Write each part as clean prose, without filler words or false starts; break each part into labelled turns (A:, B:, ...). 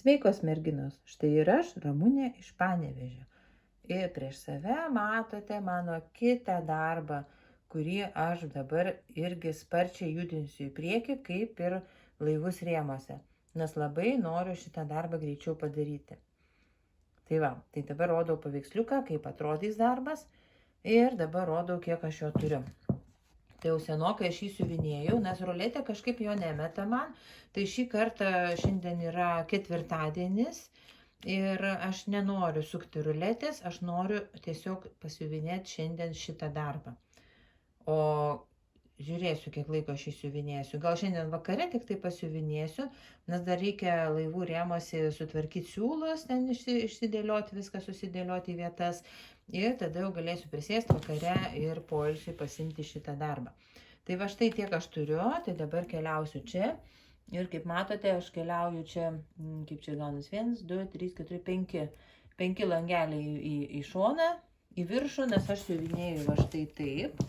A: Sveikos merginos, štai ir aš, Ramunė iš Panevėžio. Ir prieš save matote mano kitą darbą, kurį aš dabar irgi sparčiai judinsiu į priekį, kaip ir laivus rėmose, nes labai noriu šitą darbą greičiau padaryti. Tai va, tai dabar rodau paveiksliuką, kaip atrodys darbas ir dabar rodau, kiek aš jo turiu. Tai jau senokai aš jį siuvinėjau, nes ruletė kažkaip jo nemeta man. Tai šį kartą šiandien yra ketvirtadienis ir aš nenoriu sukti ruletės, aš noriu tiesiog pasiuvinėti šiandien šitą darbą. O žiūrėsiu, kiek laiko aš įsiuvinėsiu. Gal šiandien vakare tik tai pasiuvinėsiu, nes dar reikia laivų rėmose sutvarkyti siūlus, ten išsidėlioti, viską susidėlioti į vietas. Ir tada jau galėsiu prisėsti vakare ir poilsiui pasimti šitą darbą. Tai va štai tiek aš turiu, tai dabar keliausiu čia. Ir kaip matote, aš keliauju čia, kaip čia gaunas, 1, 2, 3, 4, 5. 5 langeliai į šoną, į viršų, nes aš siuvinėju va štai taip.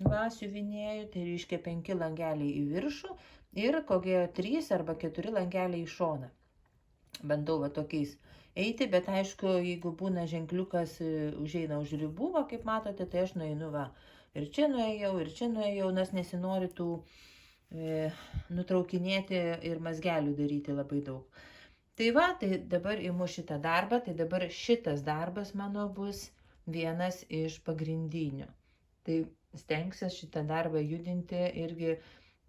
A: Va, siuvinėju, tai reiškia 5 langeliai į viršų ir kokie 3 arba 4 langeliai į šoną. Bandau va tokiais eiti, bet aišku, jeigu būna ženkliukas užeina už ribų, va, kaip matote, tai aš nueinu va. Ir čia nuėjau, nes nesinori tų nutraukinėti ir mazgelių daryti labai daug. Tai va, tai dabar imu šitą darbą, tai dabar šitas darbas mano bus vienas iš pagrindinių. Tai stengsiuosi šitą darbą judinti irgi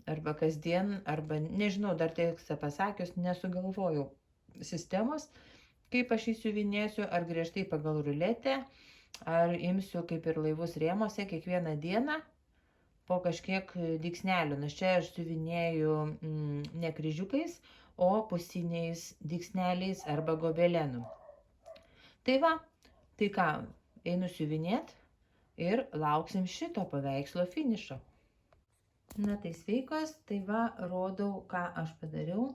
A: arba kasdien, arba nežinau, dar tiesą pasakius, nesugalvojau sistemos, kaip aš įsiuvinėsiu, ar griežtai pagal ruletę, ar imsiu kaip ir laivus rėmose kiekvieną dieną po kažkiek dygsnelių, nes čia aš siuvinėju ne kryžiukais, o pusiniais dygsneliais arba gobelenu. Tai va, tai ką, einu siuvinėti ir lauksim šito paveikslo finišo. Na tai sveikos, tai va, rodau, ką aš padariau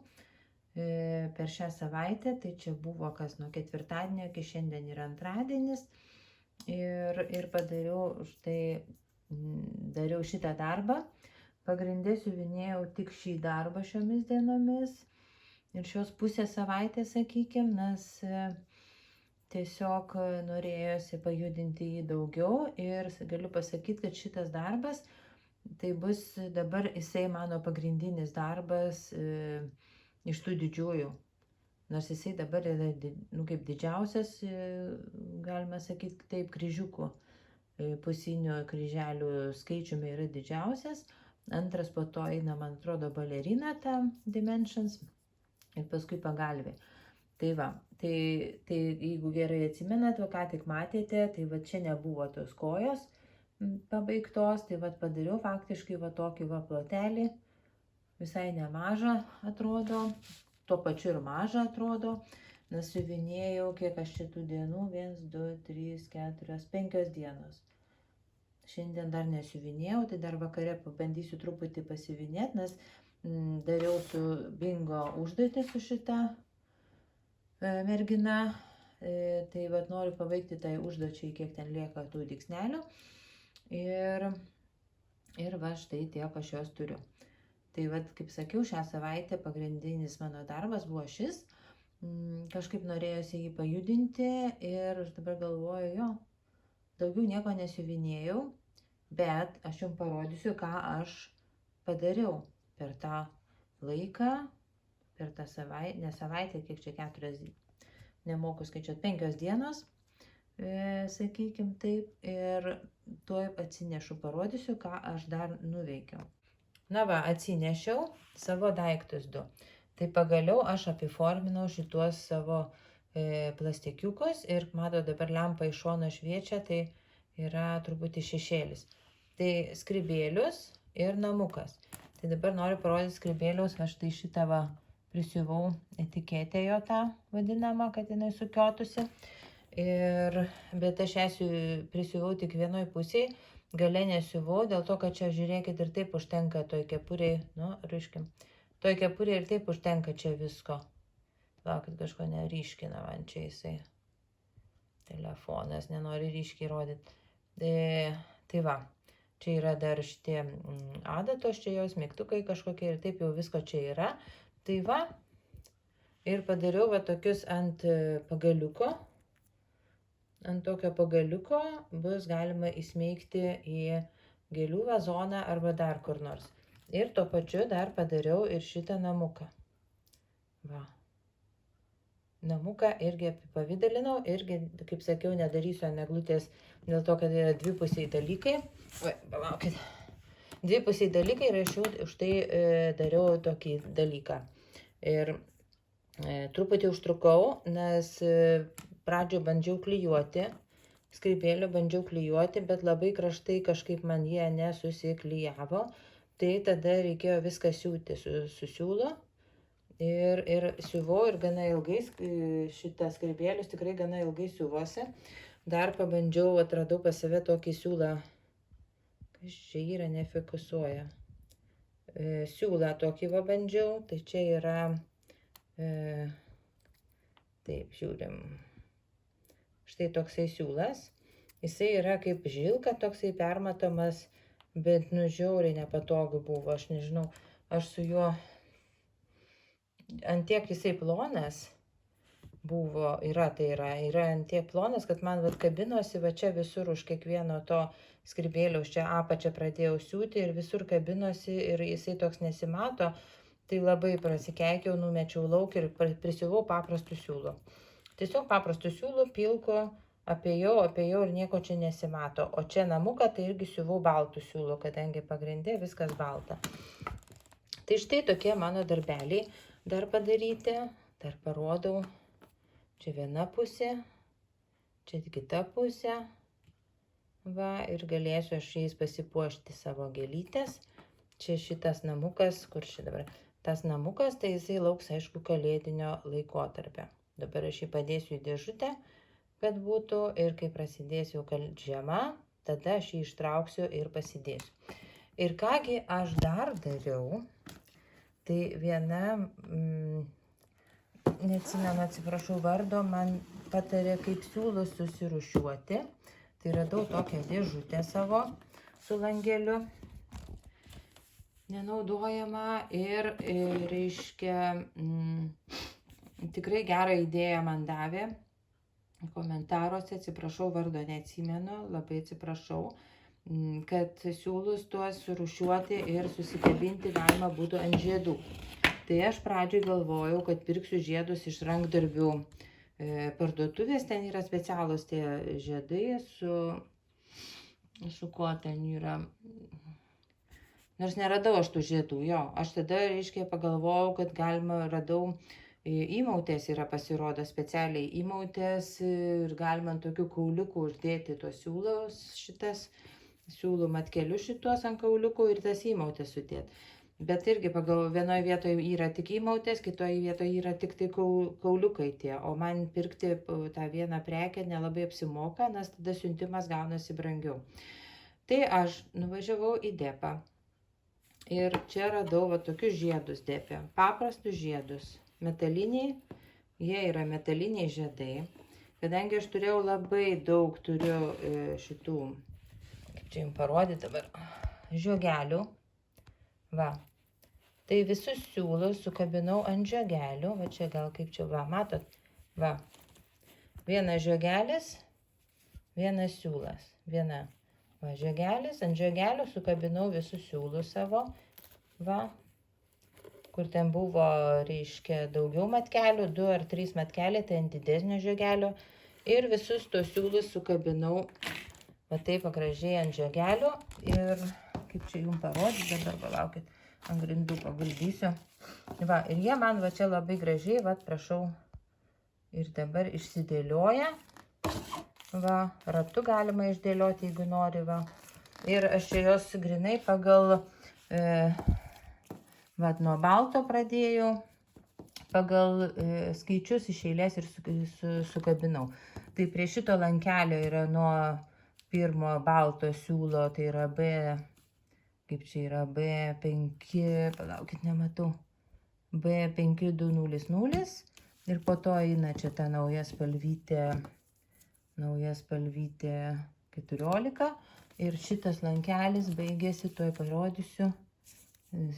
A: per šią savaitę. Tai čia buvo kas nuo ketvirtadienio iki šiandien yra antradienis. Ir padariau, štai dariau šitą darbą. Pagrindė siuvinėjau tik šį darbą šiomis dienomis. Ir šios pusės savaitės, sakykime, nes tiesiog norėjosi pajudinti jį daugiau ir galiu pasakyti, kad šitas darbas, tai bus dabar jisai mano pagrindinis darbas iš tų didžiųjų. Nors jisai dabar yra kaip didžiausias, galima sakyti, taip, kryžiukų, pusinių kryželių skaičiumi yra didžiausias. Antras po to eina, man atrodo, balerina ta Dimensions ir paskui pagalvė. Tai va, tai jeigu gerai atsimenat, va ką tik matėte, tai va čia nebuvo tos kojos pabaigtos, tai va padariau faktiškai va tokį va plotelį, visai nemažą atrodo, tuo pačiu ir mažą atrodo, nes siuvinėjau, kiek aš šitų dienų, 1, 2, 3, 4, 5 dienos. Šiandien dar nesiuvinėjau, tai dar vakare pabandysiu truputį pasiuvinėti, nes dariau su bingo užduotį su šita mergina, tai vat noriu pabaigti tai užduočiai, kiek ten lieka tų dygsnelių ir va štai tiek aš jos turiu. Tai vat, kaip sakiau, šią savaitę pagrindinis mano darbas buvo šis, kažkaip norėjosi jį pajudinti ir aš dabar galvoju, jo, daugiau nieko nesiuvinėjau, bet aš jums parodysiu, ką aš padariau per tą laiką, per tą savaitę, ne savaitę, kiek čia 4, nemoku skaičiuoti, 5 dienos, sakykim taip, ir tuoj atsinešu, parodysiu, ką aš dar nuveikiau. Na va, atsinešiau savo daiktus 2. Tai pagaliau aš apiforminau šituos savo plastikiukus ir matau, dabar lempa iš šono šviečia, tai yra truputį šešėlis. Tai skribėlius ir namukas. Tai dabar noriu parodyti skribėliaus, va štai šitą va prisiuvau etiketę jo tą vadinamą, kad jinai sukiotusi. Bet aš ją prisiuvau tik vienoj pusėje, gale nesiuvau, dėl to, kad čia, žiūrėkit, ir taip užtenka toj kepuriai, toj kepuriai ir taip užtenka čia visko. Laukit, kažko neryškina man čia jisai. Telefonas nenori ryškiai rodyti. Tai va, čia yra dar šitie adatos, čia jos mygtukai kažkokie ir taip jau visko čia yra. Tai va, Ir padariau va tokius ant pagaliuko. Ant tokio pagaliuko bus galima įsmeigti į gėlių vazoną arba dar kur nors. Ir tuo pačiu dar padariau ir šitą namuką. Va. Namuką irgi apipavydalinau, irgi, kaip sakiau, nedarysiu ant eglutės, dėl to, kad yra dvipusiai dalykai. Vai, palaukit. Dvipusiai dalykai ir aš už tai dariau tokį dalyką. Ir truputį užtrukau, nes pradžio bandžiau klijuoti, skrybėlių bandžiau klijuoti, bet labai kraštai kažkaip man jie nesusiklijavo. Tai tada reikėjo viską siūti su siūlo. Ir siuvau ir gana ilgai, šitas skrybėlius tikrai gana ilgai siuvosi. Dar pabandžiau, atradau pas save tokį siūlą, kas čia yra, nefokusuoja. Siūlą tokį va bandžiau, tai čia yra, taip, žiūrim, štai toksai siūlas. Jisai yra kaip žilka, toksai permatomas, bet žiauriai nepatogu buvo, aš nežinau, aš su juo, antiek jisai plonas buvo, yra antiek plonas, kad man vat kabinosi, va čia visur už kiekvieno to skrybėliaus, čia apačią pradėjau siūti ir visur kabinosi ir jisai toks nesimato, tai labai prasikeikiau, numečiau lauk ir prisiuvau paprastų siūlų. Tiesiog paprastų siūlų, pilko, apėjau ir nieko čia nesimato. O čia namuką tai irgi siuvau baltų siūlų, kadangi pagrindė viskas balta. Tai štai tokie mano darbeliai. Dar padaryti, dar parodau, čia viena pusė, čia kita pusė, va, ir galėsiu aš jais pasipuošti savo gėlytės. Čia šitas namukas, kur čia dabar, tas namukas, tai jisai lauks, aišku, kalėdinio laikotarpio. Dabar aš jį padėsiu į dėžutę, kad būtų, ir kai prasidės jau žiema, tada aš jį ištrauksiu ir pasidėsiu. Ir kągi aš dar dariau, tai viena, neatsimenu, atsiprašau vardo, man patarė, kaip siūlus susirūšiuoti. Tai radau tokią dėžutę savo su langeliu, nenaudojama, ir reiškia, tikrai gerą idėją man davė. Komentaruose, atsiprašau vardo, neatsimenu, labai atsiprašau, kad siūlus tuos surūšiuoti ir susikabinti galima būtų ant žiedų. Tai aš pradžioj galvojau, kad pirksiu žiedus iš rankdarbių parduotuvės, ten yra specialūs tie žiedai su kuo ten yra. Nors neradau aš tų žiedų, jo. Aš tada, reiškia, pagalvojau, kad galima, radau, įmautės yra pasirodo specialiai įmautės ir galima ant tokių kauliukų uždėti tuos siūlus, šitas siūlų matkelius šituos ant kauliukų ir tas įmautės sudėti. Bet irgi pagal vienoje vietoje yra tik įmautės, kitoje vietoje yra tik tai kauliukai tie, o man pirkti tą vieną prekę nelabai apsimoka, nes tada siuntimas gaunasi brangiau. Tai aš nuvažiavau į Depą ir čia radau va tokius žiedus Depė, paprastus žiedus, metaliniai, jie yra metaliniai žiedai, kadangi aš turėjau labai daug, šitų, kaip čia jums parodyti dabar, žiogelių. Va, tai visus siūlus sukabinau ant žiogelių, va čia gal kaip čia, va, matot, va, vienas žiogelis, vienas siūlas, viena, va, žiogelis, ant žiogelių sukabinau visus siūlus savo, va, kur ten buvo, reiškia, daugiau matkelių, 2 ar 3 matkeliai, tai ant didesnio žiogelio, ir visus tos siūlus sukabinau, va taip gražiai ant žiogelių, ir kaip čia jums parodyti, dabar palaukit, ant grindų paguldysiu. Va, ir jie man va čia labai gražiai, va, prašau, ir dabar išsidėlioja. Va, ratu galima išdėlioti, jeigu nori, va. Ir aš čia jos grinai pagal, va, nuo balto pradėjau, pagal skaičius iš eilės ir sukabinau. Tai prie šito lankelio yra nuo pirmo balto siūlo, tai yra B, kaip čia yra, B5, palaukit, nematau, B5200, ir po to eina čia ta nauja spalvytė 14, ir šitas lankelis baigėsi, tuoj parodysiu,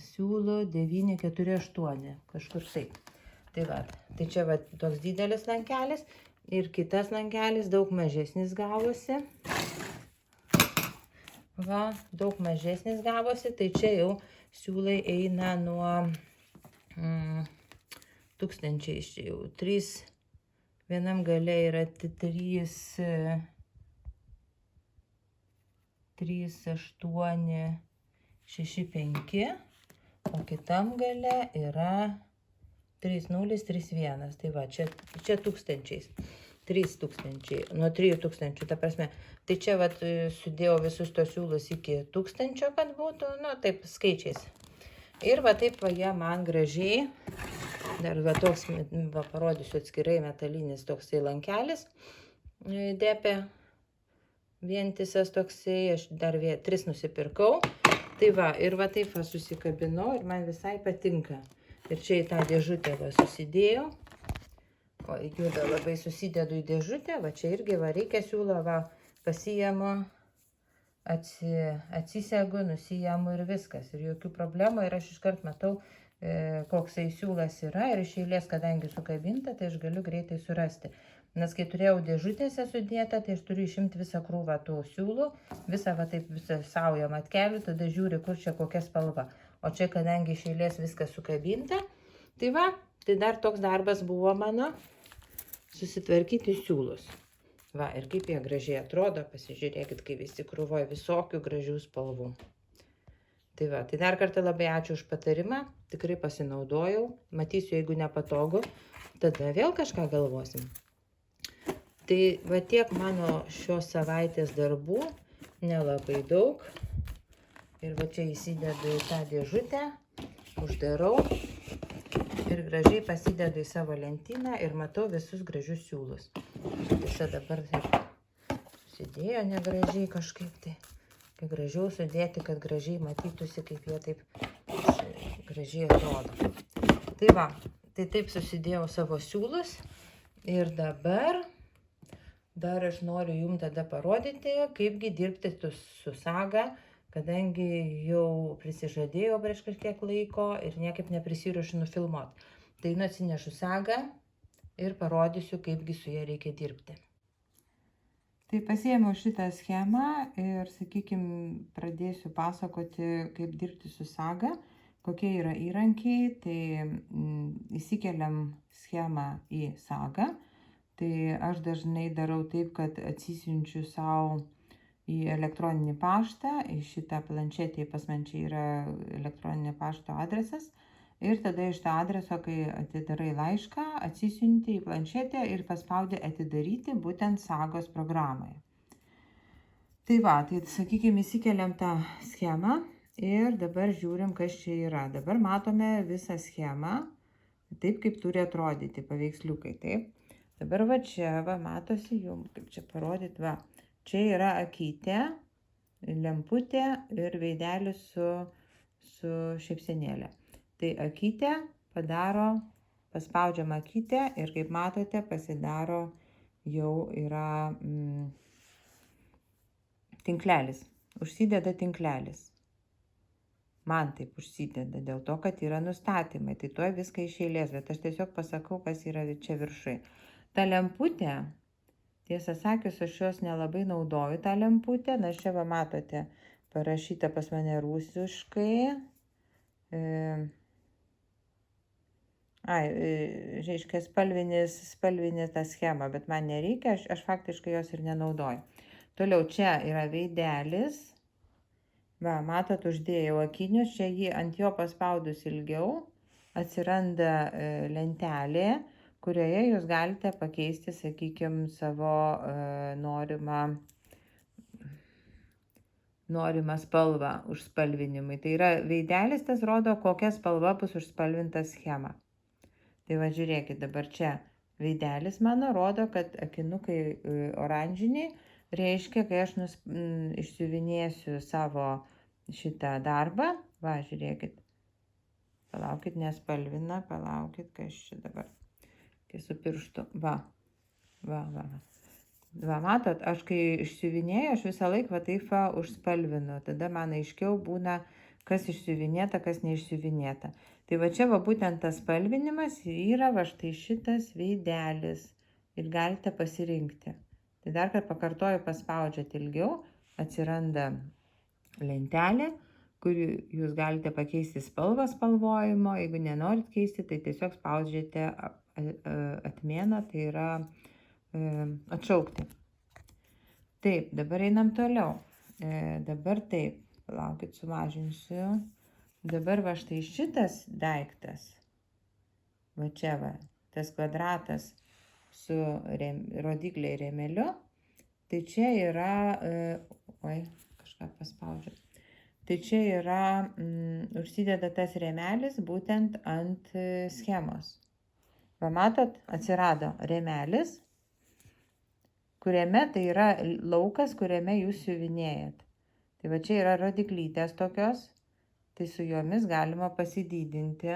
A: siūlo 948, kažkur taip. Tai va, tai čia va toks didelis lankelis ir kitas lankelis daug mažesnis gavosi. Va, daug mažesnis gavosi, tai čia jau siūlai eina nuo 1000, čia jau 3, vienam gale yra 3, 8, 6, 5, o kitam gale yra 3, 0, 3, 1. Tai va, čia tūkstančiais. 3000, nuo 3000, ta prasme. Tai čia va sudėjau visus tos siūlus iki 1000, kad būtų, nu, taip skaičiais. Ir va taip va jie man gražiai, dar va toks, va parodysiu atskirai metalinis toksai lankelis, depė, vientisas toksai, aš dar 3 nusipirkau. Tai va, ir va taip va susikabinau ir man visai patinka. Ir čia į tą dėžutę va susidėjau. O juda labai susidedu į dėžutę, va čia irgi va reikia siūlo, va pasiimu, atsisegu, nusiimu ir viskas. Ir jokių problemų ir aš iškart matau, koksai siūlas yra ir iš eilės, kadangi sukabinta, tai aš galiu greitai surasti. Nes kai turėjau dėžutėse sudėta, tai aš turiu išimti visą krūvą tų siūlų, visą va taip visą saują matkelių, tada žiūri, kur čia kokia spalva. O čia, kadangi iš eilės viskas sukabinta, tai va, tai dar toks darbas buvo mano susitvarkyti siūlus. Va, ir kaip jie gražiai atrodo, pasižiūrėkit, kai visi krūvoje visokių gražių spalvų. Tai va, tai dar kartą labai ačiū už patarimą, tikrai pasinaudojau, matysiu, jeigu nepatogu, tada vėl kažką galvosim. Tai va tiek mano šios savaitės darbų, nelabai daug. Ir va čia įsidedu į tą dėžutę, uždarau ir gražiai pasidedu į savo lentyną ir matau visus gražius siūlus. Tiesa dabar susidėjo negražiai kažkaip tai. Kai gražiau sudėti, kad gražiai matytųsi, kaip jie taip gražiai atrodo. Tai va, tai taip susidėjau savo siūlus ir dabar dar aš noriu jums tada parodyti, kaipgi dirbti su saga, kadangi jau prisižadėjau prieš kažkiek laiko ir niekaip neprisiruošiu nufilmuoti. Tai atsinešu sagą ir parodysiu, kaipgi su ja reikia dirbti. Tai pasiėmiau šitą schemą ir, sakykime, pradėsiu pasakoti, kaip dirbti su saga, kokie yra įrankiai. Tai įsikeliam schemą į sagą. Tai aš dažnai darau taip, kad atsisiunčiu savo į elektroninį paštą, į šitą planšetę, pas man čia yra elektroninio pašto adresas. Ir tada iš to adreso, kai atidarai laišką, atsisiunti į planšetę ir paspaudi atidaryti būtent sagos programoje. Tai va, tai sakykime, įsikeliam tą schemą ir dabar žiūrim, kas čia yra. Dabar matome visą schemą, taip kaip turi atrodyti paveiksliukai, taip. Dabar va čia, va, matosi jums, kaip čia parodyti, va. Čia yra akytė, lemputė ir veidelis su šypsenėle. Tai akytė padaro, paspaudžiam akytę ir kaip matote pasidaro jau yra tinklelis, užsideda tinklelis. Man taip užsideda dėl to, kad yra nustatymai, tai tuoj viską iš eilės, bet aš tiesiog pasakau, kas yra čia viršui. Ta lemputė, tiesą sakius, aš jos nelabai naudoju tą lemputę, nes čia va matote, parašyta pas mane rusiškai. Reiškia spalvinė ta schema, bet man nereikia, aš faktiškai jos ir nenaudoju. Toliau čia yra veidelis. Va, matot, uždėjau akinius, čia jį ant jo paspaudus ilgiau atsiranda lentelė, kurioje jūs galite pakeisti, sakykime, savo norimą spalvą užspalvinimui. Tai yra veidelis, tas rodo, kokia spalva bus užspalvinta schema. Tai va, žiūrėkit, dabar čia veidelis mano rodo, kad akinukai oranžiniai reiškia, kai aš išsiuvinėsiu savo šitą darbą. Va, žiūrėkit. Palaukit, nespalvina, palaukit, kas čia dabar. Kai su pirštu. Va, matot, aš kai išsiuvinėju, aš visą laiką va taip užspalvinu. Tada man aiškiau būna, kas išsiuvinėta, kas neišsiuvinėta. Tai va čia va būtent tas spalvinimas yra va štai šitas veidelis ir galite pasirinkti. Tai dar kartą pakartoju, paspaudžiat ilgiau, atsiranda lentelė, kur jūs galite pakeisti spalvą spalvojimo. Jeigu nenorit keisti, tai tiesiog spaudžiate atmėną, tai yra atšaukti. Taip, dabar einam toliau. Dabar taip, palaukit, sumažinsiu. Dabar va štai šitas daiktas, va čia va, tas kvadratas su rodiklė ir rėmeliu, tai čia yra, kažką paspaudžiu. Tai čia yra, užsideda tas rėmelis būtent ant schemos. Va matot, atsirado rėmelis, kuriame tai yra laukas, kuriame jūs siuvinėjat. Tai va čia yra rodiklytės tokios, tai su jomis galima pasidydinti.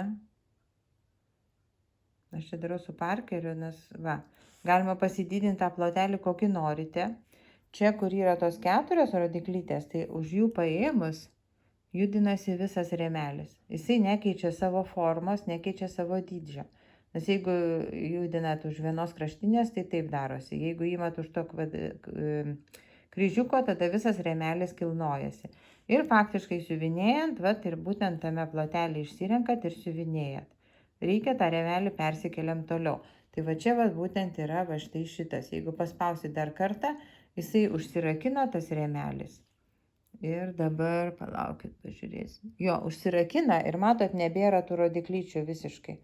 A: Aš čia darau su parkeriu, nes va, galima pasidydinti tą plotelį, kokį norite. Čia, kur yra tos 4 rodiklytės, tai už jų paėmus judinasi visas rėmelis. Jisai nekeičia savo formos, nekeičia savo dydžio. Nes jeigu judinat už vienos kraštinės, tai taip darosi. Jeigu įmat už to kryžiuko, tada visas rėmelis kilnojasi. Ir faktiškai siuvinėjant, vat, ir būtent tame plotelį išsirenkat ir siuvinėjat. Reikia tą rėmelį persikeliam toliau. Tai va čia va būtent yra va štai šitas. Jeigu paspausit dar kartą, jisai užsirakino tas rėmelis. Ir dabar, palaukit, pažiūrėsim. Jo, užsirakina ir matot, nebėra tų rodiklyčių visiškai.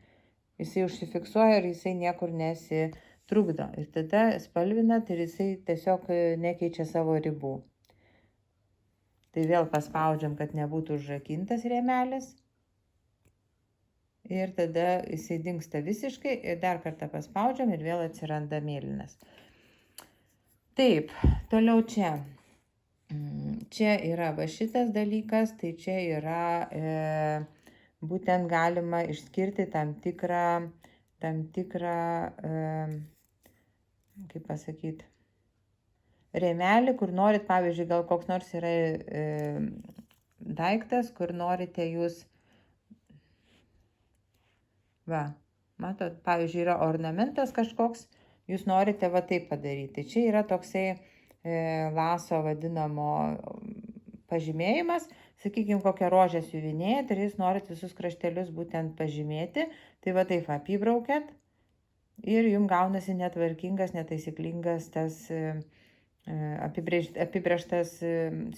A: Jisai užsifiksuoja ir jisai niekur nesitrukdo. Ir tada spalvinat ir jisai tiesiog nekeičia savo ribų. Tai vėl paspaudžiam, kad nebūtų užrakintas rėmelis. Ir tada jisai dingsta visiškai ir dar kartą paspaudžiam ir vėl atsiranda mėlynas. Taip, toliau čia. Čia yra va šitas dalykas, tai čia yra būtent galima išskirti tam tikrą, kaip pasakyti, rėmelį, kur norit, pavyzdžiui, gal koks nors yra daiktas, kur norite jūs, va, matot, pavyzdžiui, yra ornamentas kažkoks, jūs norite va taip padaryti. Čia yra toksai laso vadinamo pažymėjimas, sakykime, kokią rožę siuvinėjat ir jūs norit visus kraštelius būtent pažymėti, tai va taip apibraukiat ir jums gaunasi netvarkingas, netaisyklingas tas apibrėžtas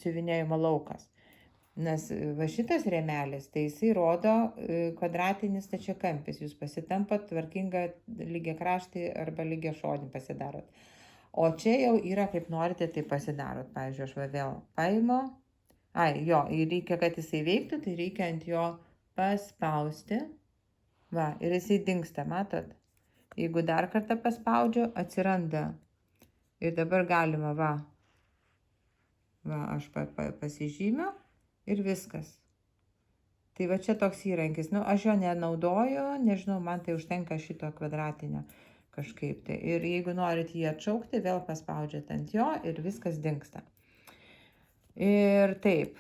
A: siuvinėjimo laukas. Nes va šitas rėmelis, tai jisai rodo kvadratinis stačiakampis, jūs pasitampat tvarkingą lygiakraštį arba lygiašonį pasidarot. O čia jau yra, kaip norite, tai pasidarot. Pavyzdžiui, aš va vėl paimu. Jo, reikia, kad jisai veiktų, tai reikia ant jo paspausti. Va, ir jisai dingsta, matot? Jeigu dar kartą paspaudžiu, atsiranda. Ir dabar galima, va, aš pasižymiu ir viskas. Tai va čia toks įrankis. Nu, aš jo nenaudoju, nežinau, man tai užtenka šito kvadratinio. Kažkaip tai. Ir jeigu norit jį atšaukti, vėl paspaudžiat ant jo ir viskas dingsta. Ir taip,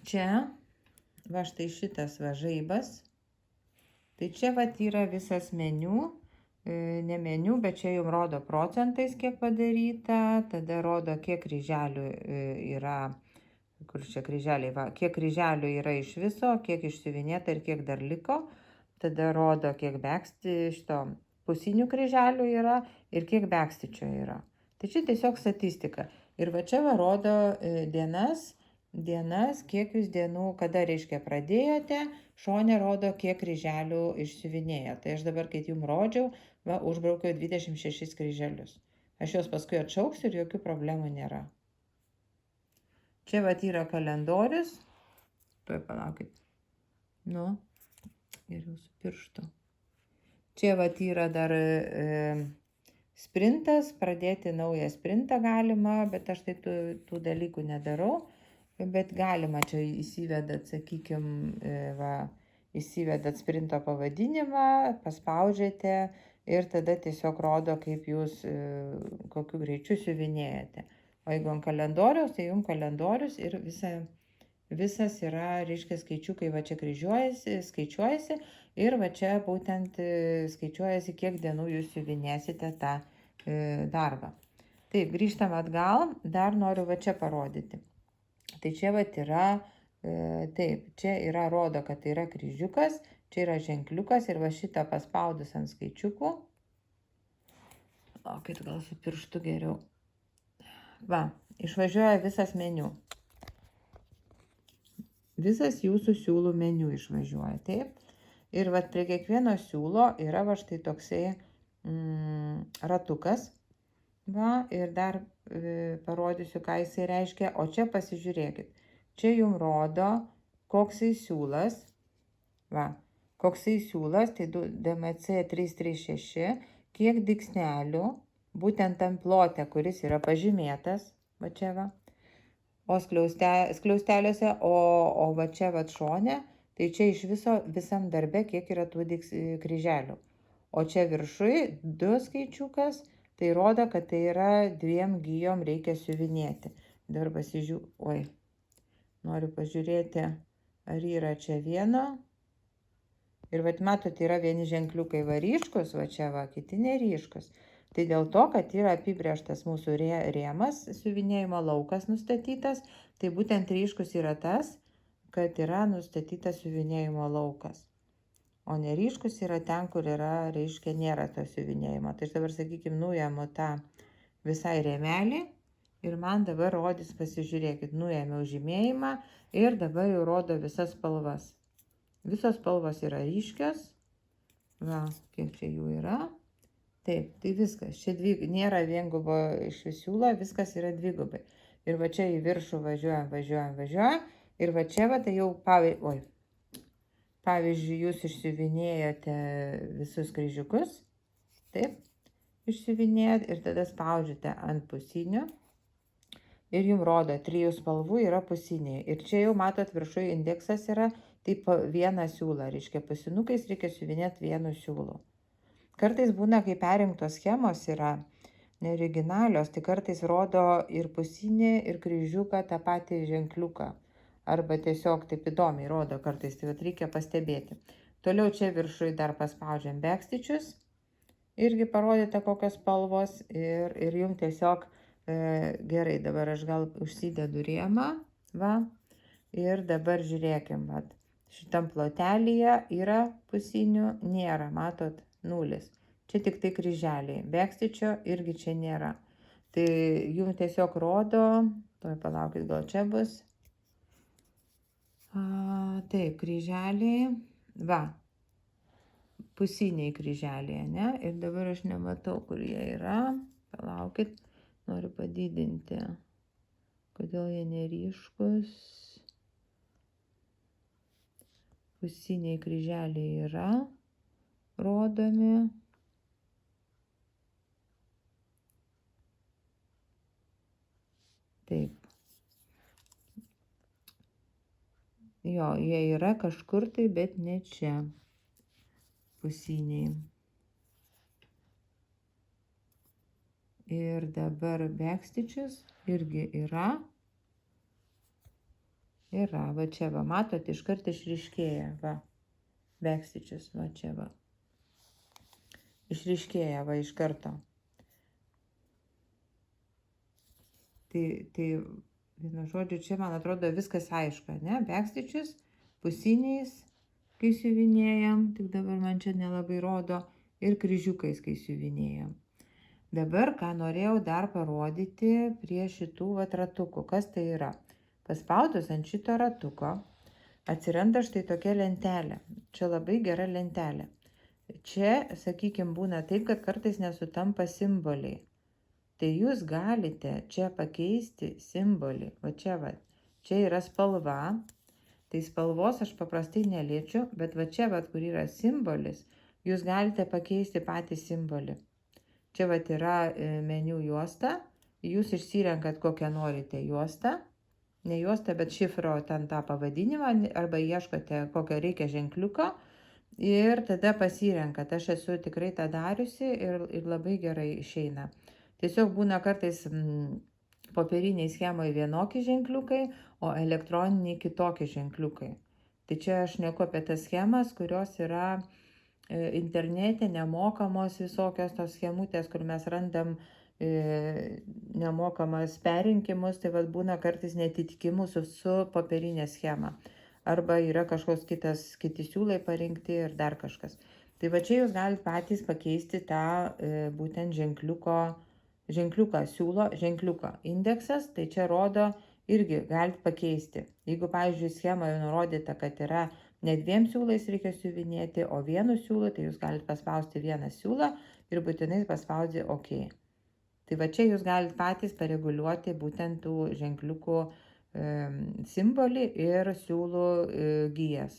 A: čia, va štai šitas va žaibas, tai čia va yra visas meniu, ne meniu, bet čia jums rodo procentais, kiek padaryta, tada rodo, kiek kryželių yra, kur čia kryželiai, va, kiek kryželių yra iš viso, kiek išsiuvinėta ir kiek dar liko, tada rodo, kiek beksti šito pusinių kryželių yra ir kiek bekstičio yra. Tai čia tiesiog statistika. Ir va čia va rodo dienas, kiek jūs dienų, kada reiškia pradėjote, šone rodo, kiek kryželių išsiuvinėjo. Tai aš dabar, kai jums rodžiau, va, užbraukiau 26 kryželius. Aš juos paskui atšauksiu ir jokių problemų nėra. Čia va yra kalendorius. Tuoj palaukit. Nu, ir jūsų pirštų. Čia vat yra dar sprintas, pradėti naują sprintą galima, bet aš tai tų dalykų nedarau, bet galima čia įsivedat, sakykime, įsivedat sprinto pavadinimą, paspaudžiate ir tada tiesiog rodo, kaip jūs, kokiu greičiu siuvinėjate. O jeigu ant kalendoriaus, tai jums kalendorius ir visa visas yra, reiškia, skaičiukai va čia skaičiuojasi ir va čia būtent skaičiuojasi, kiek dienų jūs siuvinėsite tą darbą. Taip, grįžtam atgal, dar noriu va čia parodyti. Tai čia va yra, taip, čia yra, rodo, kad tai yra kryžiukas, čia yra ženkliukas ir va šitą paspaudus ant skaičiukų. Laukit, gal su pirštu geriau. Va, išvažiuoja visas meniu. Visas jūsų siūlų meniu išvažiuoja, taip. Ir vat prie kiekvieno siūlo yra va štai toksai ratukas. Va, ir dar parodysiu, ką jisai reiškia. O čia pasižiūrėkit. Čia jums rodo, koksai siūlas. Va, koksai siūlas, tai DMC 336, kiek dygsnelių, būtent tam plote, kuris yra pažymėtas, va čia va. O skliausteliuose, o va čia va šone, tai čia iš viso visam darbe, kiek yra tų kryželių. O čia viršui 2 skaičiukas, tai rodo, kad tai yra 2 gijom reikia siuvinėti. Dabar pasižiūrėjau, oi, noriu pažiūrėti, ar yra čia vieno. Ir vat matot, yra vieni ženkliukai va ryškus, va čia va, kiti neryškus. Tai dėl to, kad yra apibrėžtas mūsų rėmas, siuvinėjimo laukas nustatytas, tai būtent ryškus yra tas, kad yra nustatytas siuvinėjimo laukas. O neryškus yra ten, kur yra, reiškia, nėra to siuvinėjimo. Tai aš dabar, sakykime, nuėmu tą visai rėmelį ir man dabar rodys, pasižiūrėkit, nuėmiau žymėjimą ir dabar jau rodo visas spalvas. Visos spalvos yra ryškios. Va, kiek čia jų yra. Taip, tai viskas. Čia nėra viengubo iš siūlo, viskas yra dvigubai. Ir va čia į viršų važiuojam. Ir va čia va tai jau, pavyzdžiui, jūs išsiuvinėjate visus kryžiukus. Taip, išsiuvinėjat ir tada spaudžiate ant pusinių. Ir jums rodo, 3 spalvų yra pusiniai. Ir čia jau matot, viršuje indeksas yra, taip vieną siūlą, reiškia pusinukais reikia siuvinėti vienu siūlu. Kartais būna, kai perinktos schemos yra neoriginalios, tai kartais rodo ir pusinį, ir kryžiuką tą patį ženkliuką. Arba tiesiog taip įdomiai rodo kartais, tai reikia pastebėti. Toliau čia viršui dar paspaudžiam backstitches. Irgi parodyta kokios spalvos ir jums tiesiog gerai, dabar aš gal užsidedu rėmą, va, ir dabar žiūrėkim, va, šitam plotelyje yra pusinių, nėra, matot, 0. Čia tik tai kryželiai, backstitcho irgi čia nėra. Tai jums tiesiog rodo, tuoj palaukit, gal čia bus. Taip, kryželiai, va, pusiniai kryželiai, ne? Ir dabar aš nematau, kur jie yra, palaukit. Noriu padidinti, kodėl jie neryškus. Pusiniai kryželiai yra rodomi. Taip. Jo, jie yra kažkur tai, bet ne čia. Pusiniai. Ir dabar backstitches irgi yra. Yra, va čia va, matot, iškart išryškėja, va, backstitches, va čia va. Išryškėja, va, iš karto. Tai vienu žodžiu, čia, man atrodo, viskas aišku, ne? Backstitches, pusiniais, kai siuvinėjam, tik dabar man čia nelabai rodo, ir kryžiukais, kai siuvinėjam. Dabar, ką norėjau dar parodyti prie šitų ratukų. Kas tai yra? Paspaudus ant šito ratuko atsiranda štai tokia lentelė. Čia labai gera lentelė. Čia, sakykime, būna taip, kad kartais nesutampa simboliai. Tai jūs galite čia pakeisti simbolį. Va čia va. Čia yra spalva. Tai spalvos aš paprastai neliečiu, bet va čia va, kur yra simbolis, jūs galite pakeisti patį simbolį. Čia vat yra meniu juosta, jūs išsirenkat kokią norite juostą, ne juostą, bet šifro ten tą pavadinimą, arba ieškote kokio reikia ženkliuko ir tada pasirenkat. Aš esu tikrai tą dariusi ir labai gerai išeina. Tiesiog būna kartais popieriniai schemoje vienokie ženkliukai, o elektroniniai kitokie ženkliukai. Tai čia aš šneku apie tas schemas, kurios yra internete nemokamos visokios tos schemutės, kur mes randam nemokamas perrinkimus, tai vad būna kartais netitikimų su popierinė schema. Arba yra kažkoks kiti siūlai parinkti ir dar kažkas. Tai va čia jūs galite patys pakeisti tą būtent ženkliuką siūlo, ženkliuką. Indeksas, tai čia rodo, irgi galite pakeisti. Jeigu, pavyzdžiui, schemoje nurodyta, kad yra ne 2 siūlais reikia siuvinėti, o 1 siūlu, tai jūs galite paspausti 1 siūlą ir būtinai paspausti OK. Tai va čia jūs galite patys pareguliuoti būtent tų ženkliukų simbolį ir siūlų gijas.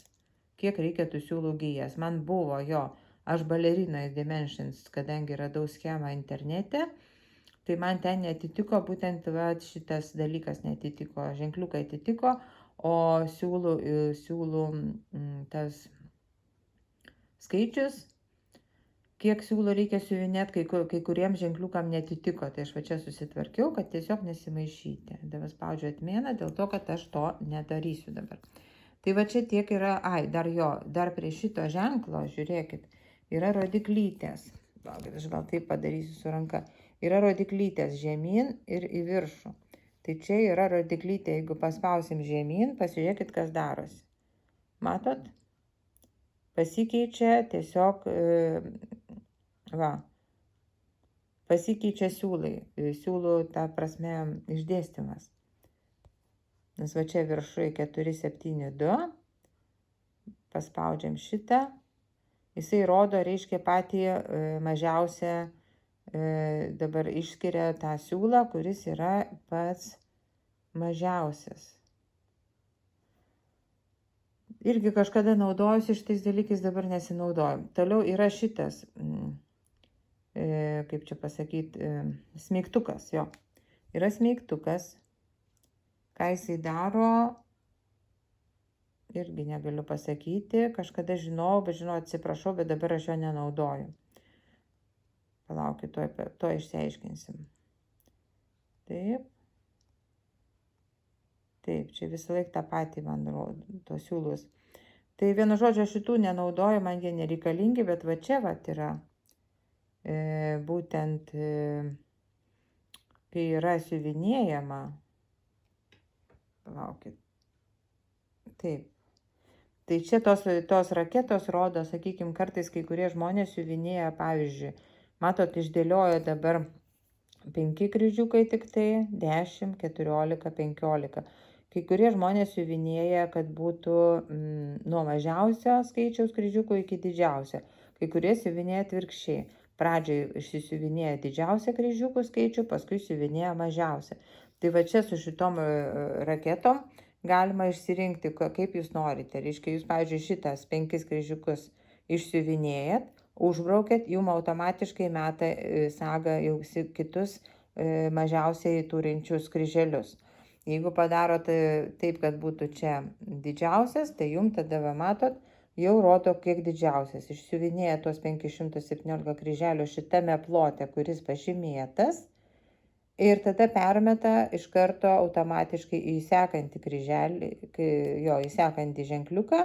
A: Kiek reikia tų siūlų gijas. Man buvo aš Ballerina Dimensions, kadangi radau schemą internete, tai man ten netitiko būtent šitas dalykas netitiko, ženkliukai atitiko, o siūlų tas skaičius, kiek siūlų reikia siuvinėti, kai kuriems ženkliukam netitiko. Tai aš va čia susitvarkiau, kad tiesiog nesimaišyti. Dabar spaudžiu atmėną dėl to, kad aš to nedarysiu dabar. Tai va čia tiek yra, dar prie šito ženklo, žiūrėkit, yra rodiklytės. Aš gal taip padarysiu su ranka. Yra rodiklytės žemyn ir į viršų. Tai čia yra rodiklytė, jeigu paspausim žemyn, pasižiūrėkit, kas darosi. Matot? Pasikeičia tiesiog, pasikeičia siūlų, ta prasme, išdėstymas. Nes va čia viršui 472, paspaudžiam šitą, jisai rodo, reiškia patį mažiausią, dabar išskiria tą siūlą, kuris yra pats mažiausias. Irgi kažkada naudojusi šitais dalykais, dabar nesinaudoju. Toliau yra šitas, kaip čia pasakyti, smeigtukas, Yra smeigtukas. Ką jisai daro, irgi negaliu pasakyti. Kažkada žinau, atsiprašau, bet dabar aš jo nenaudoju. Palaukit, to išsiaiškinsim. Taip, čia visą laiką tą patį man rodo, tos siūlus. Tai vienu žodžiu, aš šitų nenaudoju, man jie nereikalingi, bet va čia yra būtent, kai yra siuvinėjama. Palaukit. Taip. Tai čia tos raketos rodo, sakykime, kartais kai kurie žmonės siuvinėja, pavyzdžiui, matot, išdėliojo dabar 5 kryžiukai tik tai, 10, 14, 15. Kai kurie žmonės siuvinėja, kad būtų nuo mažiausio skaičiaus kryžiukų iki didžiausio. Kai kurie siuvinėja atvirkščiai. Pradžiai išsiuvinėja didžiausią kryžiukų skaičių, paskui siuvinėja mažiausią. Tai va čia su šitom raketom galima išsirinkti, kaip jūs norite. Reiškia, jūs, pavyzdžiui, šitas 5 kryžiukus išsiuvinėjat, užbraukėt, jums automatiškai meta sagą jau kitus mažiausiai turinčius kryželius. Jeigu padarot taip, kad būtų čia didžiausias, tai jums tada, matot, jau rodo, kiek didžiausias. Išsiuvinėja tuos 517 kryželių šitame plote, kuris pažymėtas, ir tada permeta iš karto automatiškai į sekantį kryželį, į sekantį ženkliuką,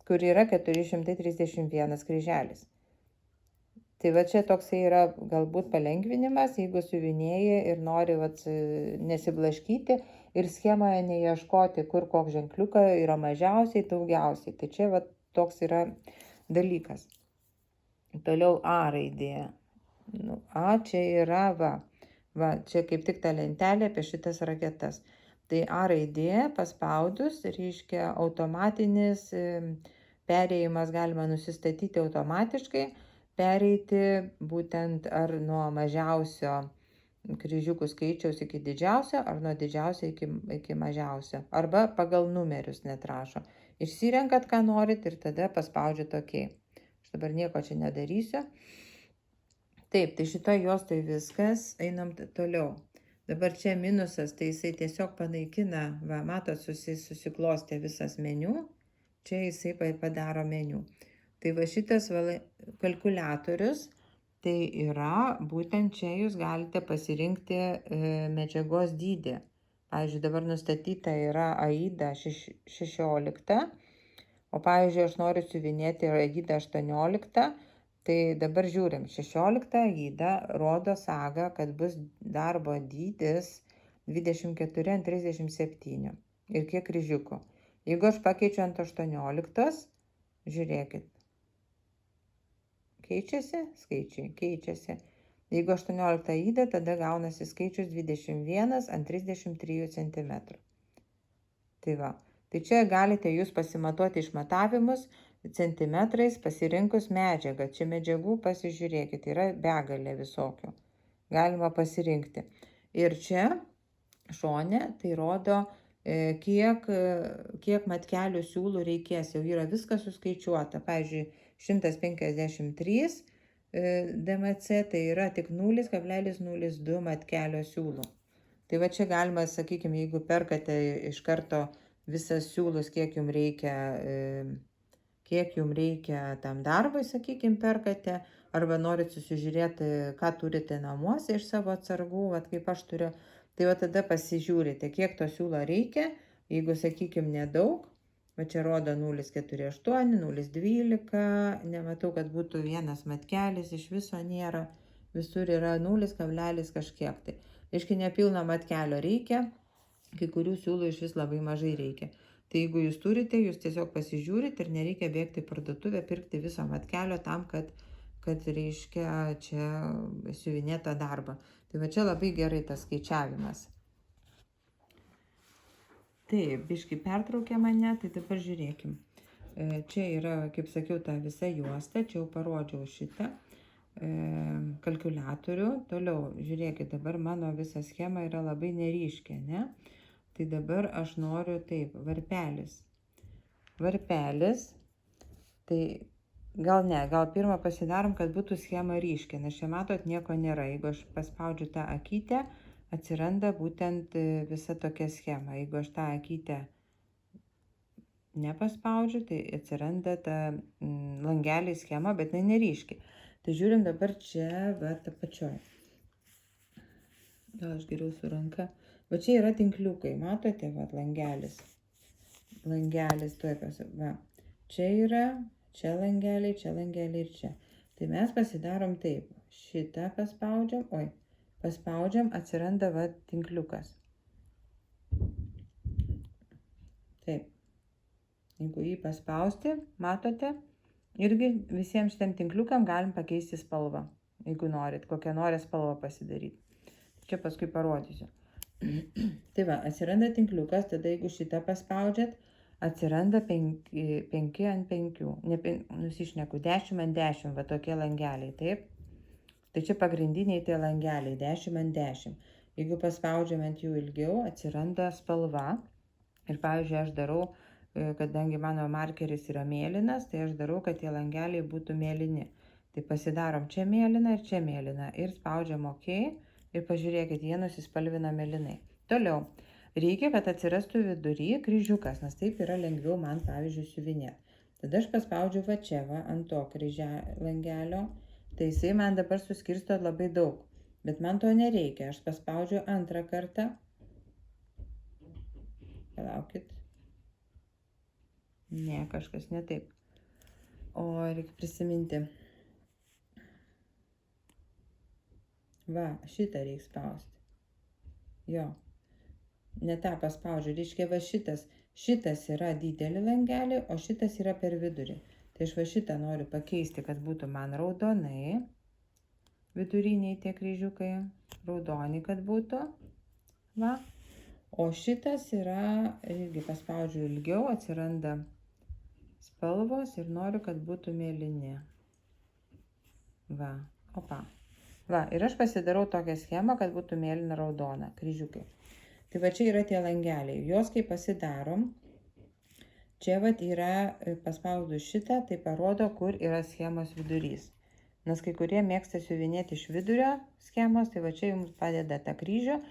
A: kur yra 431 kryželis. Tai va čia toksai yra galbūt palengvinimas, jeigu siuvinėji ir nori nesiblaškyti ir schemoje neieškoti, kur koks ženkliuka yra mažiausiai, daugiausiai. Tai čia toks yra dalykas. Toliau A raidė. A čia yra čia kaip tik ta lentelė apie šitas raketas. Tai A raidė paspaudus, reiškia automatinis perėjimas galima nusistatyti automatiškai, pereiti būtent ar nuo mažiausio kryžiukų skaičiaus iki didžiausio, ar nuo didžiausio iki mažiausio. Arba pagal numerius net rašo. Išsirenkat, ką norit ir tada paspaudžiat OK. Aš dabar nieko čia nedarysiu. Taip, tai šitoj juostoj viskas, einam toliau. Dabar čia minusas, tai jisai tiesiog panaikina, matot, susiklostė visas meniu, čia jisai padaro meniu. Tai va šitas kalkuliatorius, tai yra būtent čia jūs galite pasirinkti medžiagos dydį. Pavyzdžiui, dabar nustatyta yra AIDA 16, o pavyzdžiui, aš noriu siuvinėti AIDA 18, tai dabar žiūrim, 16 AIDA rodo sagą, kad bus darbo dydis 24 ant 37 ir kiek kryžiukų. Jeigu aš pakeičiu ant 18, žiūrėkit, keičiasi, skaičiai keičiasi. Jeigu 18 AIDA, tada gaunasi skaičius 21 ant 33 cm. Tai va, tai čia galite jūs pasimatuoti išmatavimus centimetrais pasirinkus medžiagą. Čia medžiagų pasižiūrėkit, yra begalė visokių. Galima pasirinkti. Ir čia šone tai rodo, kiek matkelių siūlų reikės. Jau yra viskas suskaičiuota. Pavyzdžiui, 153 DMC tai yra tik 0,02 matkelio siūlų. Tai va čia galima, sakykime, jeigu perkate iš karto visas siūlus, kiek jums reikia tam darbui, sakykime, perkate, arba norit susižiūrėti, ką turite namuose iš savo atsargų, vat kaip aš turiu, tai va tada pasižiūrite, kiek to siūlo reikia. Jeigu, sakykime, nedaug, va čia rodo 0,48, 0,12, nematau, kad būtų vienas matkelis, iš viso nėra, visur yra 0, kažkiek tai. Reiškia, nepilno matkelio reikia, kai kurių siūlų iš vis labai mažai reikia. Tai jeigu jūs turite, jūs tiesiog pasižiūrite ir nereikia bėgti į parduotuvę, pirkti viso matkelio tam, kad reiškia čia siuvinėtą darbą. Tai va čia labai gerai tas skaičiavimas. Taip, biškai pertraukė mane, tai dabar žiūrėkim. Čia yra, kaip sakiau, ta visa juosta, čia jau parodžiau šitą kalkuliatorių. Toliau, žiūrėkit, dabar mano visa schema yra labai neryškia, ne? Tai dabar aš noriu taip, varpelis. Varpelis, tai gal pirmą pasidarom, kad būtų schema ryškia, nes čia matot, nieko nėra. Jeigu aš paspaudžiu tą akytę, atsiranda būtent visa tokia schema. Jeigu aš tą akytę nepaspaudžiu, tai atsiranda ta langeliai schema, bet tai neryški. Tai žiūrim dabar čia, va, ta pačioj. Gal aš geriau su ranka. Va čia yra tinkliukai, matote, va, langelis. Langelis, tuoj va. Čia yra, čia langeliai ir čia. Tai mes pasidarom taip. Šitą paspaudžiam, paspaudžiam, atsiranda va tinkliukas. Taip. Jeigu jį paspausti, matote, irgi visiems šitam tinkliukam galim pakeisti spalvą, jeigu norit, kokią nori spalvą pasidaryti. Čia paskui parodysiu. Tai va, atsiranda tinkliukas, tada jeigu šitą paspaudžiat, atsiranda 5 ant 5, nusišneku, 10 ant 10, va tokie langeliai, taip. Tai čia pagrindiniai tie langeliai, 10 ant 10. Jeigu paspaudžiam ant jų ilgiau, atsiranda spalva. Ir pavyzdžiui, aš darau, kadangi mano markeris yra mėlynas, tai aš darau, kad tie langeliai būtų mėlyni. Tai pasidarom čia mėlyną ir čia mėlyną. Ir spaudžiam OK. Ir pažiūrėkit, jie nusispalvina mėlynai. Toliau, reikia, kad atsirastų vidury kryžiukas, nes taip yra lengviau man, pavyzdžiui, siuvinėti. Tada aš paspaudžiu va čia, va, ant to langelio. Tai jisai man dabar suskirsto labai daug. Bet man to nereikia. Aš paspaudžiu antrą kartą. Palaukit. Ne, kažkas ne taip. O reikia prisiminti. Va, šitą reikia spausti. Jo. Ne tą paspaudžiu. Reiškia, va šitas yra didelį langelį, o šitas yra per vidurį. Tai aš va šitą noriu pakeisti, kad būtų man raudonai. Viduriniai tie kryžiukai. Raudoni, kad būtų. Va. O šitas yra, irgi paspaudžiu ilgiau, atsiranda spalvos ir noriu, kad būtų mėlyni. Va. Opa. Va, ir aš pasidarau tokią schemą, kad būtų mėlyna raudona, kryžiukai. Tai va čia yra tie langeliai. Jos kai pasidarom, čia va yra paspaudus šitą, tai parodo, kur yra schemos vidurys. Nes kai kurie mėgsta siuvinėti iš vidurio schemos, tai va čia jums padeda tą kryžių.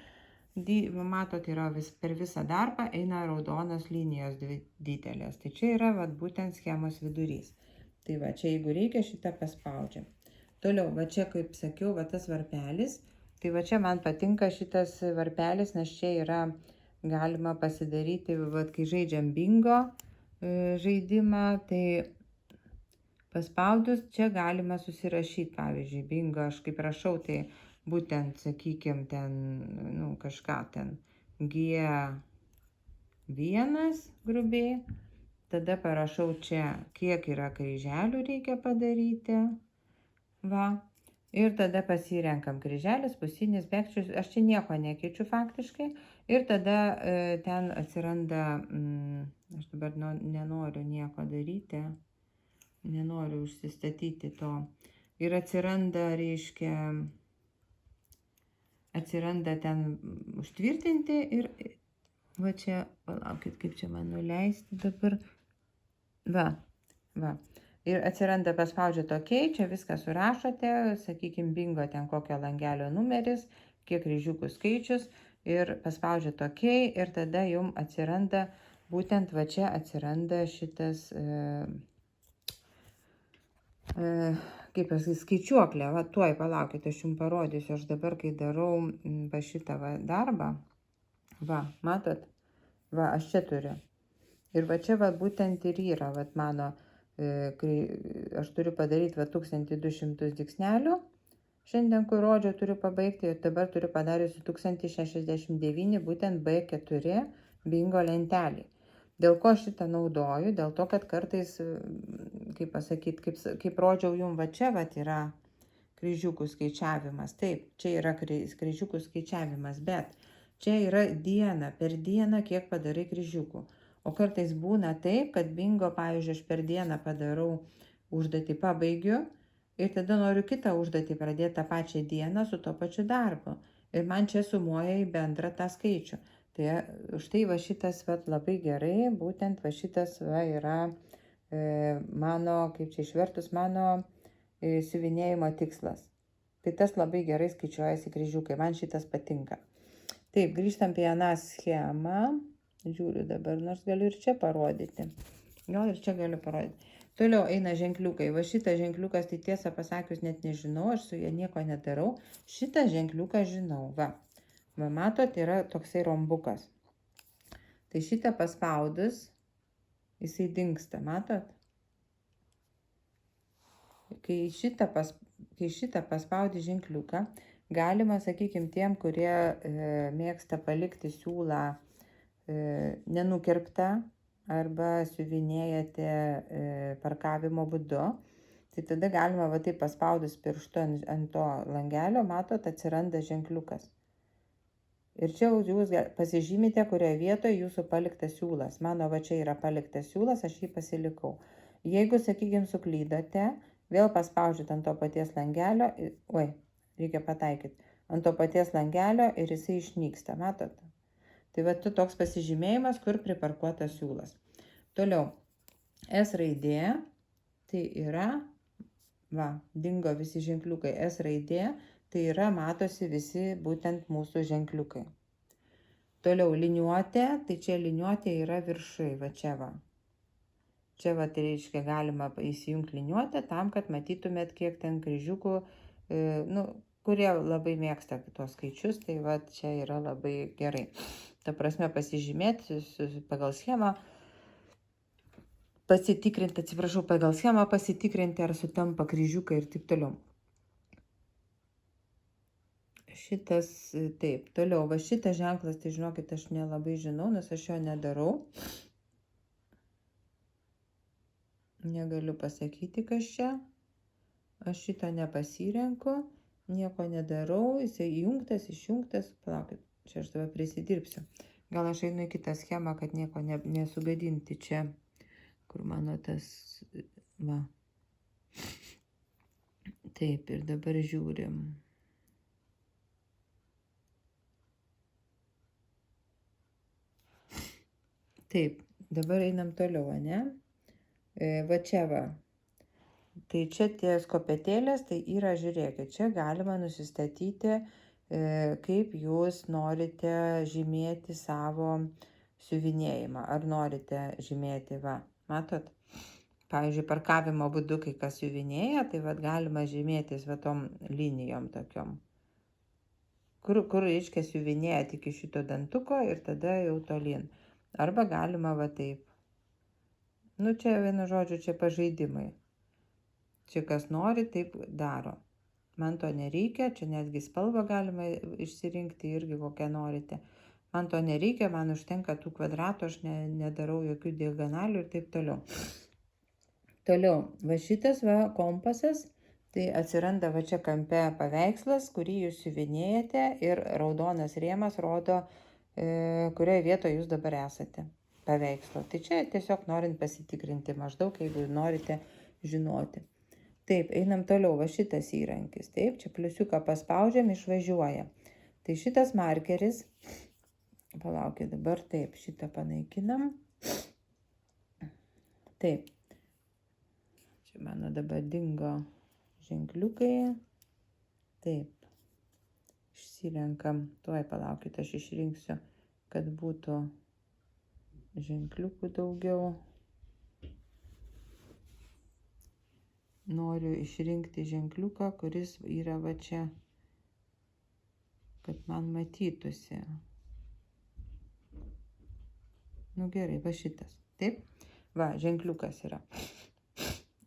A: Matot, yra per visą darbą eina raudonos linijos didelės. Tai čia yra va būtent schemos vidurys. Tai va čia jeigu reikia, šitą paspaudžiam. Toliau, va čia, kaip sakiau, va tas varpelis. Tai va čia man patinka šitas varpelis, nes čia yra galima pasidaryti, va kai žaidžiam bingo žaidimą, tai paspaudus čia galima susirašyti, pavyzdžiui, bingo, aš kaip rašau, tai būtent, sakykime, ten, nu, kažką ten, G1 grubiai, tada parašau čia, kiek yra kryželių reikia padaryti, va, ir tada pasirenkam kryželis, pusinis, bekčius, aš čia nieko nekeičiu faktiškai, ir tada ten atsiranda, aš dabar nenoriu nieko daryti, nenoriu užsistatyti to, ir atsiranda, reiškia, atsiranda ten užtvirtinti ir va čia, palaukit, kaip čia man nuleisti dabar, va. Ir atsiranda paspaudžiat OK, čia viską surašote, sakykime, bingo ten kokio langelio numeris, kiek kryžiukų skaičius, ir paspaudžiat OK, ir tada jums atsiranda, būtent va čia atsiranda šitas, kaip pasakyti, skaičiuoklė, va tuoj palaukite, aš jums parodysiu, aš dabar, kai darau va šitą va darbą, va, matot, va, aš čia turiu. Ir va čia va būtent ir yra, va mano, kai aš turiu padaryti va 1200 dygsnelių, šiandien, kur rodžiau, turiu pabaigti, ir dabar turiu padariusi 1069, būtent B4 bingo lentelį. Dėl ko šitą naudoju? Dėl to, kad kartais, kaip pasakyti, kaip rodžiau jums, va čia va yra kryžiukų skaičiavimas. Taip, čia yra kryžiukų skaičiavimas, bet čia yra diena, per dieną kiek padarai kryžiukų. O kartais būna taip, kad bingo, pavyzdžiui, aš per dieną padarau užduotį, pabaigiu ir tada noriu kitą užduotį pradėti tą pačią dieną su to pačiu darbu. Ir man čia sumuoja į bendrą tą skaičių. Tai štai va šitas va labai gerai, būtent va šitas va yra mano, kaip čia išvertus, mano siuvinėjimo tikslas. Tai tas labai gerai skaičiuojasi kryžiukai, man šitas patinka. Taip, grįžtam prie aną schemą. Žiūriu dabar, nors galiu ir čia parodyti. Gal ir čia galiu parodyti. Toliau eina ženkliukai. Va šitas ženkliukas, tai tiesą pasakius, net nežinau, aš su juo nieko nedarau. Šitą ženkliuką žinau. Va, matot, yra toksai rombukas. Tai šitą paspaudus, jisai dingsta, matot? Kai šitą paspaudi ženkliuką, galima, sakykime, tiem, kurie mėgsta palikti siūlą nenukirptą arba siuvinėjate parkavimo būdu, tai tada galima va taip paspaudus pirštu ant to langelio, matot, atsiranda ženkliukas. Ir čia jūs pasižymite, kurioje vietoje jūsų paliktas siūlas. Mano va čia yra paliktas siūlas, aš jį pasilikau. Jeigu, sakykime, suklydote, vėl paspaudžiat ant to paties langelio, reikia pataikyti, ant to paties langelio ir jisai išnyksta, matot? Tai va toks pasižymėjimas, kur priparkuotas siūlas. Toliau, S raidė, tai yra, va, dingo visi ženkliukai, S raidė, tai yra, matosi visi būtent mūsų ženkliukai. Toliau, liniuotė, tai čia liniuotė yra viršai, va čia va. Čia va, tai reiškia, galima įsijungti liniuotę tam, kad matytumėt, kiek ten kryžiukų, kurie labai mėgsta tuos skaičius, tai va, čia yra labai gerai. Ta prasme, pasižymėti pagal schemą, pagal schemą pasitikrinti, ar sutampa kryžiukai ir taip toliau. Šitas, taip, toliau, va šitas ženklas, tai žinokit, aš nelabai žinau, nes aš jo nedarau. Negaliu pasakyti, kas čia. Aš šito nepasirenku, nieko nedarau, jisai įjungtas, išjungtas, palaukit. Čia aš dabar prisidirbsiu. Gal aš einu į kitą schemą, kad nieko nesugadinti čia, kur mano tas, va. Taip, ir dabar žiūrim. Taip, dabar einam toliau, ne? Va čia va. Tai čia ties kopėtėlės, tai yra, žiūrėkit, čia galima nusistatyti, kaip jūs norite žymėti savo siuvinėjimą. Ar norite žymėti, va, matot? pavyzdžiui, parkavimo būdu, kai kas siuvinėja, tai vat galima žymėtis va tom linijom tokiom. Kur reiškia siuvinėja tik iš šito dantuko ir tada jau tolyn. Arba galima va taip. Nu, čia vienu žodžiu, čia pažaidimai. Čia kas nori, taip daro. Man to nereikia, čia netgi spalvą galima išsirinkti irgi kokią norite. Man to nereikia, man užtenka tų kvadratų, aš nedarau jokių diagonalių ir taip toliau. Toliau, va šitas va kompasas, tai atsiranda va čia kampe paveikslas, kurį jūs siuvinėjate ir raudonas rėmas rodo, kurioje vietoje jūs dabar esate paveikslo. Tai čia tiesiog norint pasitikrinti maždaug, jeigu norite žinoti. Taip, einam toliau, va šitas įrankis, taip, čia pliusiuką paspaudžiam, išvažiuoja. Tai šitas markeris, palaukit dabar, taip, šitą panaikinam. Taip, čia mano dabar dingo ženkliukai. Taip, išsirenkam, tuoj palaukit, aš išrinksiu, kad būtų ženkliukų daugiau. Noriu išrinkti ženkliuką, kuris yra va čia, kad man matytųsi. Nu gerai, va šitas. Taip, va, ženkliukas yra.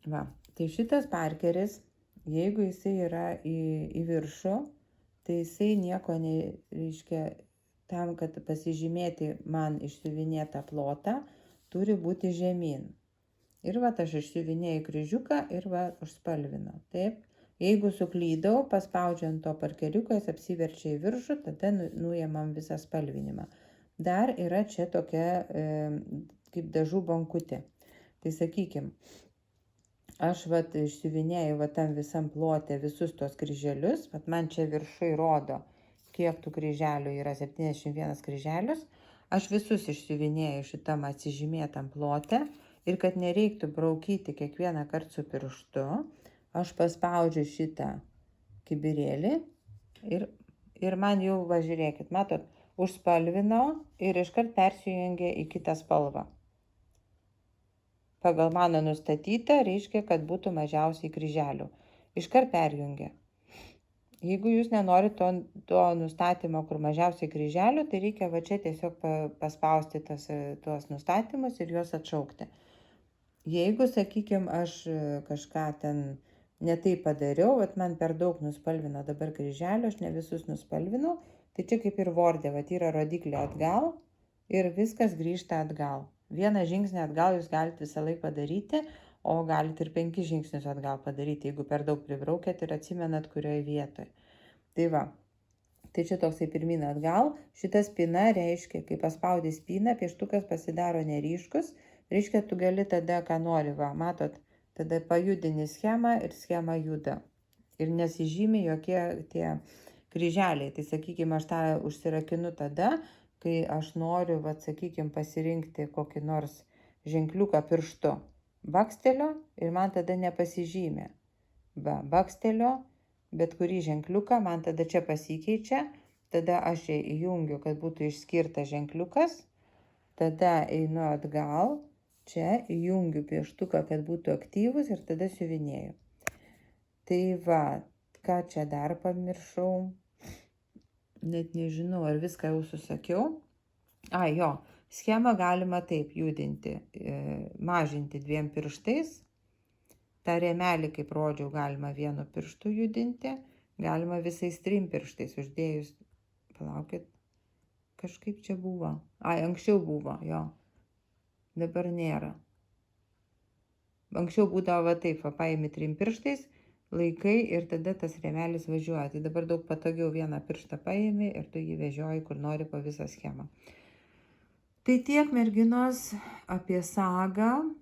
A: Va, tai šitas markeris, jeigu jisai yra į viršų, tai jisai nieko nereiškia, tam, kad pasižymėti man išsiuvinėtą plotą, turi būti žemyn. Ir va, aš išsiuvinėjau kryžiuką ir va, užspalvinu. Taip, jeigu suklydau, paspaudžiant to parkeriuką, jis apsiverčia į viršų, tada nuimam visą spalvinimą. Dar yra čia tokia kaip dažų bankutė. Tai sakykim, aš va išsiuvinėjau va tam visam plote visus tos kryželius, va man čia viršui rodo, kiek tų kryželių yra, 71 kryželius. Aš visus išsiuvinėjau šitam atsižymėtam plote. Ir kad nereiktų braukyti kiekvieną kartą su pirštu, aš paspaudžiu šitą kibirėlį ir man jau, va žiūrėkit, matot, užspalvinau ir iškart persijungia į kitą spalvą. Pagal mano nustatytą reiškia, kad būtų mažiausiai kryželių. Iškart perjungia. Jeigu jūs nenorite to nustatymo, kur mažiausiai kryželių, tai reikia va čia tiesiog paspausti tuos nustatymus ir juos atšaukti. Jeigu, sakykime, aš kažką ten netai padariau, vat man per daug nuspalvino dabar kryželių, aš ne visus nuspalvinau, tai čia kaip ir Word'e, vat yra rodiklė atgal ir viskas grįžta atgal. Vieną žingsnį atgal jūs galite visą laiką padaryti, o galite ir 5 žingsnius atgal padaryti, jeigu per daug pribraukėt ir atsimenat, kurioje vietoje. Tai va, tai čia toksai pirmyn atgal, šita spyna reiškia, kai paspaudai spyną, pieštukas pasidaro neryškus, reiškia, tu gali tada, ką nori, va, matot, tada pajudini schemą ir schema juda. Ir nesižymi jokie tie kryželiai. Tai, sakykime, aš tą užsirakinu tada, kai aš noriu, va, sakykime, pasirinkti kokį nors ženkliuką pirštu. Bakstelio ir man tada nepasižymė. Va, bakstelio, bet kurį ženkliuką, man tada čia pasikeičia. Tada aš įjungiu, kad būtų išskirtas ženkliukas. Tada einu atgal. Čia įjungiu pieštuką, kad būtų aktyvus ir tada siuvinėju. Tai va, ką čia dar pamiršau, net nežinau, ar viską jau susakiau. Jo, schemą galima taip judinti, mažinti 2 pirštais. Ta rėmelį, kaip rodžiau, galima 1 pirštu judinti, galima visais 3 pirštais uždėjus. Palaukit, kažkaip čia buvo. Anksčiau buvo, jo. Dabar nėra. Anksčiau būdavo taip, paimi 3 pirštais, laikai ir tada tas rėmelis važiuoja. Tai dabar daug patogiau 1 pirštą paimi ir tu jį vežioji, kur nori po visą schemą. Tai tiek, merginos, apie sagą.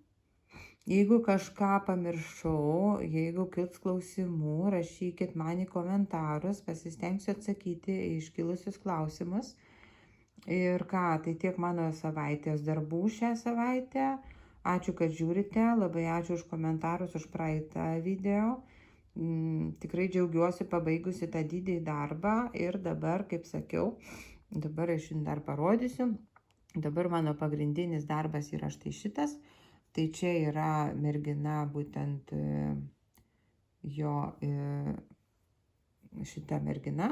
A: Jeigu kažką pamiršau, jeigu kils klausimų, rašykit man į komentarus, pasistengsiu atsakyti į iškilusius klausimus. Ir ką, tai tiek mano savaitės darbų šią savaitę. Ačiū, kad žiūrite, labai ačiū už komentarus, už praeitą video. Tikrai džiaugiuosi pabaigusi tą didį darbą ir dabar, kaip sakiau, dabar aš jums dar parodysiu. Dabar mano pagrindinis darbas yra štai šitas. Tai čia yra mergina, būtent jo šita mergina.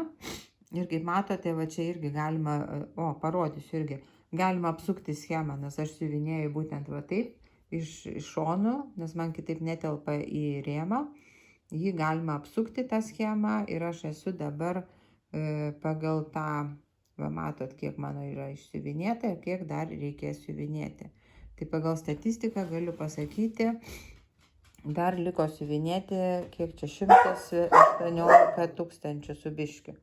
A: Ir kaip matote, va čia irgi galima, parodysiu irgi, galima apsukti schemą, nes aš siuvinėju būtent va taip, iš šonų, nes man kitaip netelpa į rėmą. Jį galima apsukti tą schemą ir aš esu dabar pagal tą, va matot, kiek mano yra išsiuvinėta ir kiek dar reikės siuvinėti. Tai pagal statistiką galiu pasakyti, dar liko siuvinėti, kiek čia 118 tūkstančių su biškiu.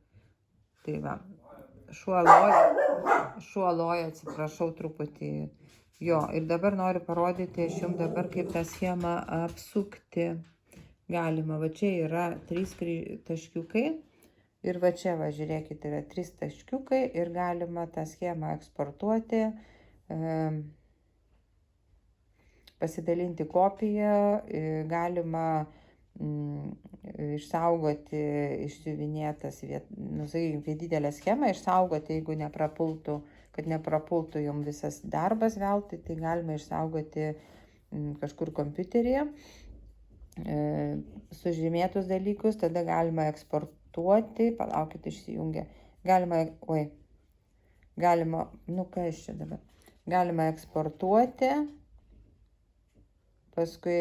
A: Tai va, šuo loja, atsiprašau truputį. Jo, ir dabar noriu parodyti aš jums dabar, kaip tą schemą apsukti. Galima, va čia yra 3 taškiukai ir va čia, va žiūrėkite, yra 3 taškiukai ir galima tą schemą eksportuoti, pasidalinti kopiją, galima išsaugoti išsiuvinėtas, sakykime, didelę schemą, išsaugoti, jeigu neprapultų, kad neprapultų jums visas darbas veltui, tai galima išsaugoti kažkur kompiuteryje sužymėtus dalykus, tada galima eksportuoti, palaukit, išsijungia, galima eksportuoti, paskui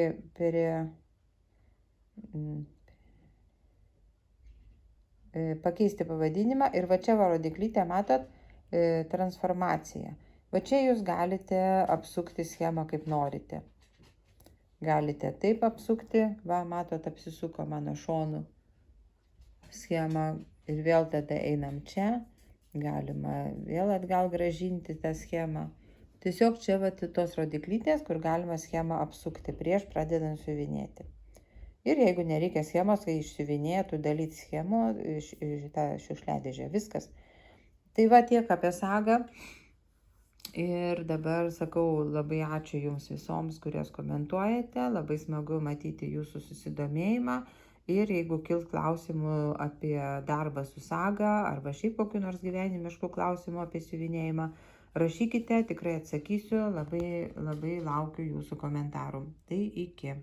A: pakeisti pavadinimą ir va čia va rodiklytė, matot, transformacija. Va čia jūs galite apsukti schemą kaip norite. Galite taip apsukti, va matot, apsisuko mano šonų schemą ir vėl tada einam čia, galima vėl atgal gražinti tą schemą. Tiesiog čia va tos rodiklytės, kur galima schemą apsukti prieš pradedant siuvinėti. Ir jeigu nereikia schemos, kai išsiuvinėtų, dalyti schemų iš tą šiukšliadėžę, viskas. Tai va tiek apie sagą. Ir dabar sakau labai ačiū jums visoms, kurios komentuojate, labai smagu matyti jūsų susidomėjimą ir jeigu kils klausimų apie darbą su saga arba šiaip kokiu nors gyvenimiškų klausimų apie siuvinėjimą, rašykite, tikrai atsakysiu, labai laukiu jūsų komentarų. Tai iki.